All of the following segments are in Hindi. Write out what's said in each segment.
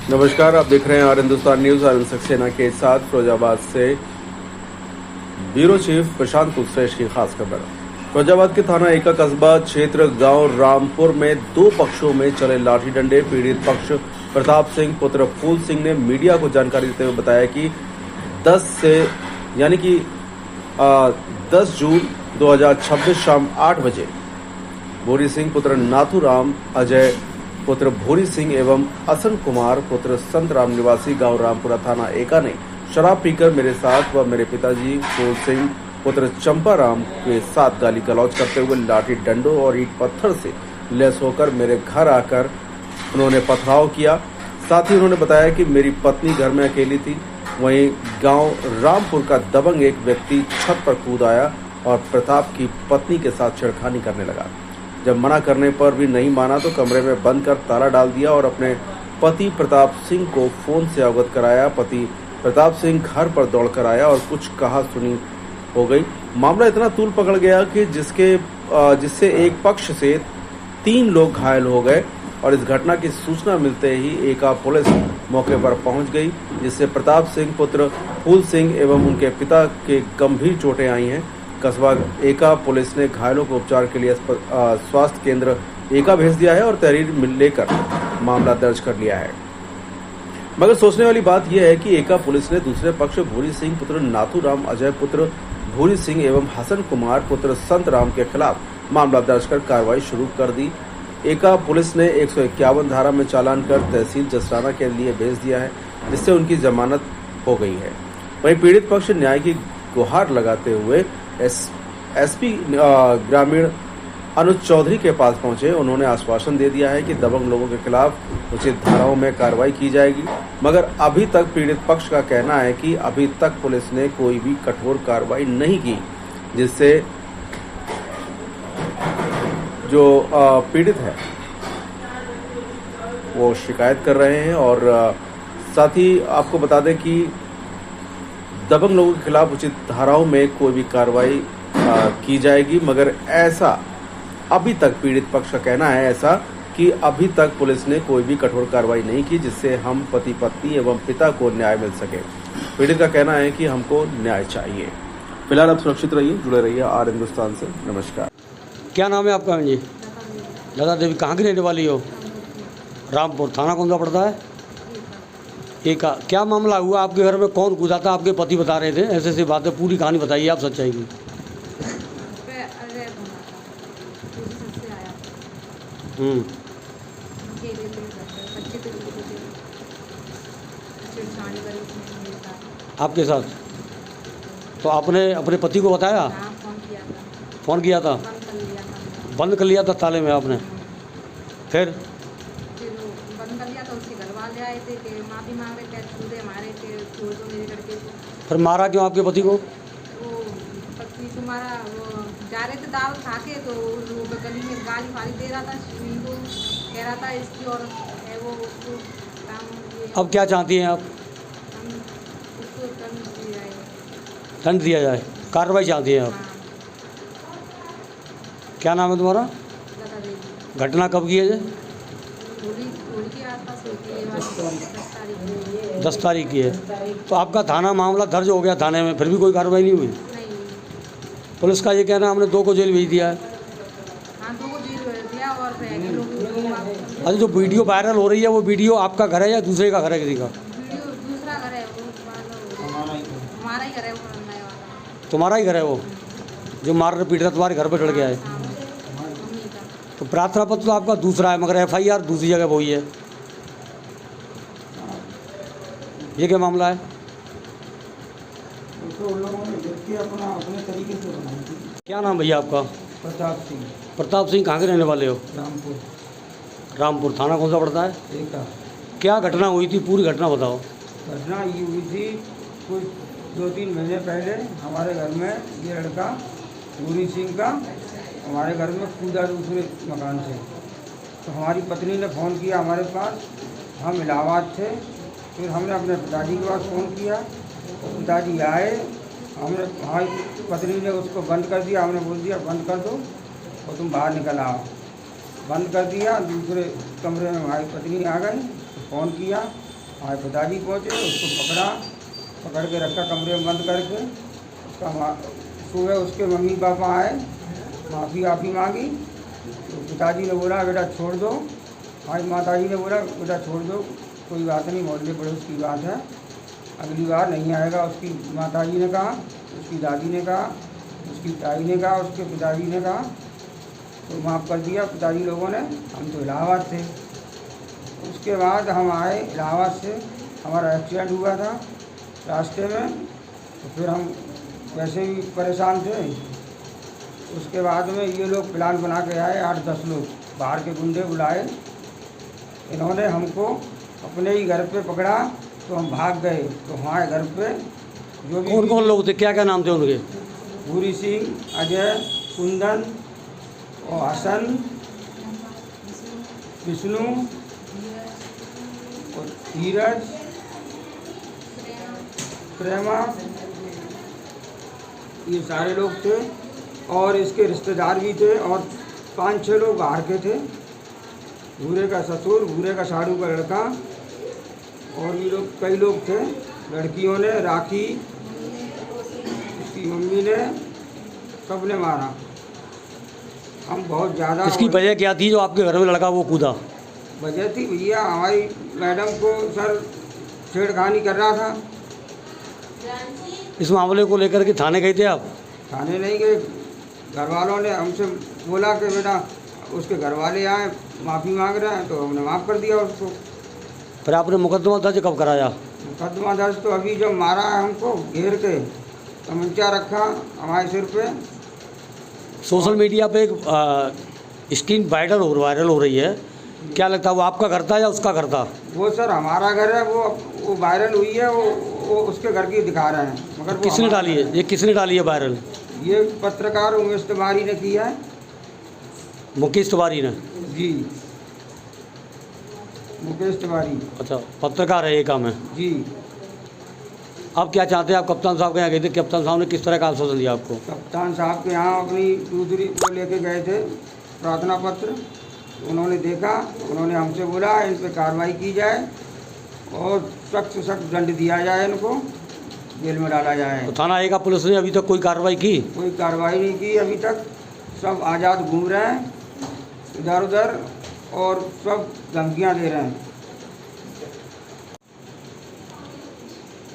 नमस्कार, आप देख रहे हैं और हिंदुस्तान न्यूज। अरविंद सक्सेना के साथ फिरोजाबाद से ब्यूरो चीफ प्रशांत कुलश्रेष्ठ की खास खबर। फिरोजाबाद के थाना एका कस्बा क्षेत्र गांव रामपुर में दो पक्षों में चले लाठी डंडे। पीड़ित पक्ष प्रताप सिंह पुत्र फूल सिंह ने मीडिया को जानकारी देते हुए बताया कि 10 जून 2026 शाम 8 बजे भूरी सिंह पुत्र नाथूराम, अजय पुत्र भूरी सिंह एवं असन कुमार पुत्र संतराम निवासी गांव रामपुरा थाना एका ने शराब पीकर मेरे साथ व मेरे पिताजी फूल सिंह पुत्र चंपाराम के साथ गाली गलौज करते हुए लाठी डंडों और ईंट पत्थर से लैस होकर मेरे घर आकर उन्होंने पथराव किया। साथ ही उन्होंने बताया कि मेरी पत्नी घर में अकेली थी। वहीं गांव रामपुर का दबंग एक व्यक्ति छत पर कूद आया और प्रताप की पत्नी के साथ छेड़खानी करने लगा। जब मना करने पर भी नहीं माना तो कमरे में बंद कर ताला डाल दिया और अपने पति प्रताप सिंह को फोन से अवगत कराया। पति प्रताप सिंह घर पर दौड़कर आया और कुछ कहा सुनी हो गई। मामला इतना तूल पकड़ गया कि जिससे एक पक्ष से 3 लोग घायल हो गए और इस घटना की सूचना मिलते ही एका पुलिस मौके पर पहुंच गई, जिससे प्रताप सिंह पुत्र फूल सिंह एवं उनके पिता के गंभीर चोटें आई हैं। कस्बा एका पुलिस ने घायलों को उपचार के लिए स्वास्थ्य केंद्र एका भेज दिया है और तहरीर लेकर मामला दर्ज कर लिया है। मगर सोचने वाली बात यह है कि एका पुलिस ने दूसरे पक्ष भूरी सिंह पुत्र नाथूराम, अजय पुत्र भूरी सिंह एवं हसन कुमार पुत्र संतराम के खिलाफ मामला दर्ज कर कार्रवाई शुरू कर दी। एका पुलिस ने 151 धारा में चालान कर तहसील जसराना के लिए भेज दिया है, जिससे उनकी जमानत हो गई है। वहीं पीड़ित पक्ष न्याय की गुहार लगाते हुए एसपी ग्रामीण अनुज चौधरी के पास पहुंचे। उन्होंने आश्वासन दे दिया है कि दबंग लोगों के खिलाफ उचित धाराओं में कार्रवाई की जाएगी। मगर अभी तक पीड़ित पक्ष का कहना है कि अभी तक पुलिस ने कोई भी कठोर कार्रवाई नहीं की, जिससे जो पीड़ित है वो शिकायत कर रहे हैं। और साथ ही आपको बता दें कि दबंग लोगों के खिलाफ उचित धाराओं में कोई भी कार्रवाई की जाएगी। मगर ऐसा अभी तक पीड़ित पक्ष का कहना है ऐसा कि अभी तक पुलिस ने कोई भी कठोर कार्रवाई नहीं की, जिससे हम पति पत्नी एवं पिता को न्याय मिल सके। पीड़ित का कहना है कि हमको न्याय चाहिए। फिलहाल आप सुरक्षित रहिए, जुड़े रहिए आर हिंदुस्तान से। नमस्कार। क्या नाम है आपका जी? दादा देवी। कहाँ की रहने वाली हो? रामपुर। थाना कौन सा पड़ता है? एका। क्या मामला हुआ आपके घर में? कौन कूदा था? आपके पति बता रहे थे ऐसे ऐसी बातें, पूरी कहानी बताइए आप सच्चाई की। आपके साथ? तो आपने अपने पति को बताया? फ़ोन किया था? बंद कर लिया था ताले में आपने? फिर बंद कर लिया तो उसके घर वाले आए थे कि माफी मांग रहे थे, छूटे मारे थे, छोड़ दो मेरे लड़के को। फिर मारा क्यों आपके पति को? वो पति को मारा, वो जा रहे थे दावत खा के, तो वो गली में गाली फाली दे रहा था, को कह रहा था इसकी और है वो उसको काम। अब क्या चाहती हैं आप? उसको दंड दिया जाए। दंड दिया जाए, कार्रवाई चाहती हैं आप? हाँ। क्या नाम है तुम्हारा? दादा देवी। घटना कब की है? होली के आसपास होती है, 10 तारीख की है। तो आपका थाना मामला दर्ज हो गया थाने में, फिर भी कोई कार्रवाई नहीं हुई? नहीं। पुलिस का ये कहना है हमने 2 को जेल भेज दिया है। हाँ, 2 को जेल भेज दिया और अच्छा, जो वीडियो वायरल हो रही है वो वीडियो आपका घर है या दूसरे का घर है? किसी का? वीडियो दूसरा घर है, वो हमारा ही घर है, वो नया वाला। तुम्हारा ही घर है वो जो मार पीट रहा तुम्हारे घर पर चढ़ गया है? तो प्रार्थना पत्र तो आपका दूसरा है, मगर FIR दूसरी जगह वही है। ये क्या मामला है? क्या नाम भैया आपका? प्रताप सिंह। प्रताप सिंह। कहाँ के रहने वाले हो? रामपुर। रामपुर। थाना कौन सा पड़ता है? एका। क्या घटना हुई थी, पूरी घटना बताओ। घटना ये हुई थी कुछ 2-3 महीने पहले। हमारे घर में ये लड़का भूरी सिंह का हमारे घर में कूदा दूसरे मकान से। तो हमारी पत्नी ने फ़ोन किया हमारे पास, हम इलाहाबाद थे। फिर हमने अपने पिताजी के पास फ़ोन किया, पिताजी आए। हमने हमारी पत्नी ने उसको बंद कर दिया। हमने बोल दिया बंद कर दो और तुम बाहर निकल आओ। बंद कर दिया। दूसरे कमरे में हमारी पत्नी आ गई, फ़ोन किया हमारे पिताजी पहुँचे, उसको पकड़ के रखा कमरे में बंद करके। सुबह उसके मम्मी पापा आए, माफ़ी मांगी तो पिताजी ने बोला बेटा छोड़ दो। हमारी माताजी ने बोला बेटा छोड़ दो, कोई बात नहीं, मोहल्ले पड़ोस की बात है, अगली बार नहीं आएगा। उसकी माताजी ने कहा, उसकी दादी ने कहा, उसकी ताई ने कहा, उसके पिताजी ने कहा, तो माफ़ कर दिया पिताजी लोगों ने। हम तो इलाहाबाद थे। उसके बाद हम आए इलाहाबाद से, हमारा एक्सीडेंट हुआ था रास्ते में, तो फिर हम वैसे भी परेशान थे। उसके बाद में ये लोग प्लान बना के आए, 8-10 लोग बाहर के गुंडे बुलाए। इन्होंने हमको अपने ही घर पे पकड़ा, तो हम भाग गए। तो हमारे घर पे जो भी कौन कौन लोग थे, क्या क्या नाम थे उनके? भूरी सिंह, अजय, कुंदन और हसन, विष्णु और धीरज, प्रेमा, ये सारे लोग थे। और इसके रिश्तेदार भी थे और 5-6 लोग बाहर के थे। भूरे का ससुर, भूरे का साड़ू का लड़का और भी लोग, कई लोग थे। लड़कियों ने, राखी, उसकी मम्मी ने, सबने मारा। हम बहुत ज़्यादा। इसकी वजह क्या थी जो आपके घर में लड़का वो कूदा? वजह थी भैया, हमारी मैडम को सर छेड़खानी कर रहा था। इस मामले को लेकर के थाने गए थे आप? थाने नहीं गए, घर वालों ने हमसे बोला कि बेटा उसके घर वाले आए, माफ़ी मांग रहे हैं, तो हमने माफ़ कर दिया उसको। फिर आपने मुकदमा दर्ज कब कराया? मुकदमा दर्ज तो अभी जब मारा है हमको घेर के, तमंचा रखा हमारे सिर पे। सोशल मीडिया पे एक स्क्रीन वायरल हो रही है, क्या लगता है वो आपका घर था या उसका घर था? वो सर हमारा घर है, वो वायरल हुई है, वो उसके घर की दिखा रहे हैं, मगर किसने डाली है? ये किसने डाली है वायरल? ये पत्रकार उमेश तिवारी ने किया है। मुकेश तिवारी ने? जी, मुकेश तिवारी। अच्छा, पत्रकार है ये काम है जी। आप क्या चाहते हैं? आप कप्तान साहब के यहाँ गए थे, कप्तान साहब ने किस तरह का आश्वासन दिया आपको? कप्तान साहब के यहाँ अपनी दूसरी को लेके गए थे, प्रार्थना पत्र। उन्होंने देखा, उन्होंने हमसे बोला इन पे कार्रवाई की जाए और सख्त से सख्त दंड दिया जाए, इनको जेल में डाला जाए। तो थाना ए का पुलिस ने अभी तक कोई कार्रवाई की? कोई कार्रवाई नहीं की अभी तक। सब आज़ाद घूम रहे हैं इधर उधर और सब धमकियाँ दे रहे हैं।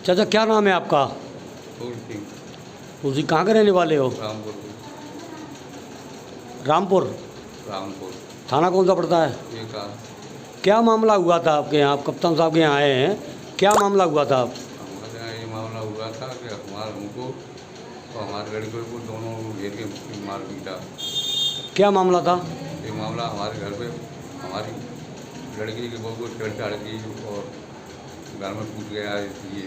चाचा क्या नाम है आपका? उसी कहाँ के रहने वाले हो? रामपुर। थाना कौन सा पड़ता है? क्या मामला हुआ था आपके यहाँ? आप कप्तान साहब के यहाँ आए हैं, क्या मामला हुआ था? हमारे यहाँ ये मामला हुआ था कि हमको और हमारे लड़के को दोनों घेर के मार पीटा। क्या मामला था? ये मामला हमारे घर पे हमारी लड़की की बहू को छेड़छाड़ की और घर में पूछ गया ये।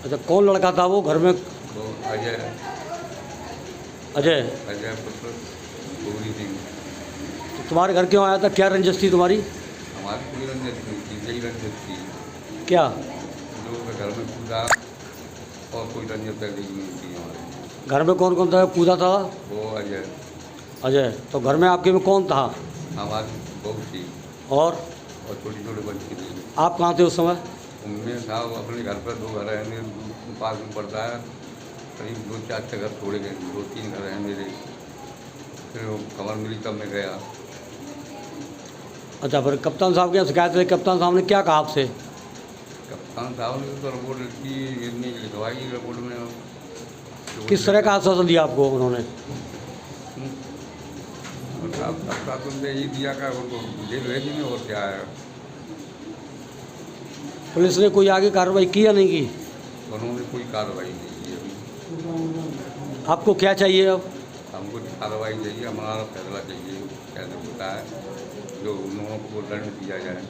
अच्छा, कौन लड़का था वो घर में? तो अजय पुत्र भूरी सिंह। तो तुम्हारे घर क्यों आया था? क्या रंजिश थी तुम्हारी? हमारी कोई रंजिश नहीं थी, यही रंजिश थी। क्या? जो घर में कूदा और कोई रंजिश पहले ही नहीं थी हमारे घर में कौन कौन था कूदा था? वो अजय। तो घर में आपके में कौन था? हमारी बहू थी और छोटी छोटी बच्ची थी। आप कहाँ थे उस समय? उनमें था अपने घर पर, 2 घर है पास में पड़ता है, करीब 2-4 घर छोड़े गए, 2-3 घर हैं मेरे। फिर वो खबर मिली तब मैं गया। अच्छा, फिर कप्तान साहब के यहाँ शिकायत हुई, कप्तान साहब ने क्या कहा आपसे? कप्तान साहब ने तो रिपोर्ट लिखवाई, रिपोर्ट में किस तरह का आश्वासन दिया आपको उन्होंने? तुमने यही दिया का उनको जेल भेजी में, और क्या है। पुलिस ने कोई आगे कार्रवाई की या नहीं की? उन्होंने कोई कार्रवाई नहीं की अभी। आपको क्या चाहिए अब? हमको कार्रवाई चाहिए, हमारा फैसला चाहिए, कैसे होता है, जो उन लोगों को दंड दिया जाए।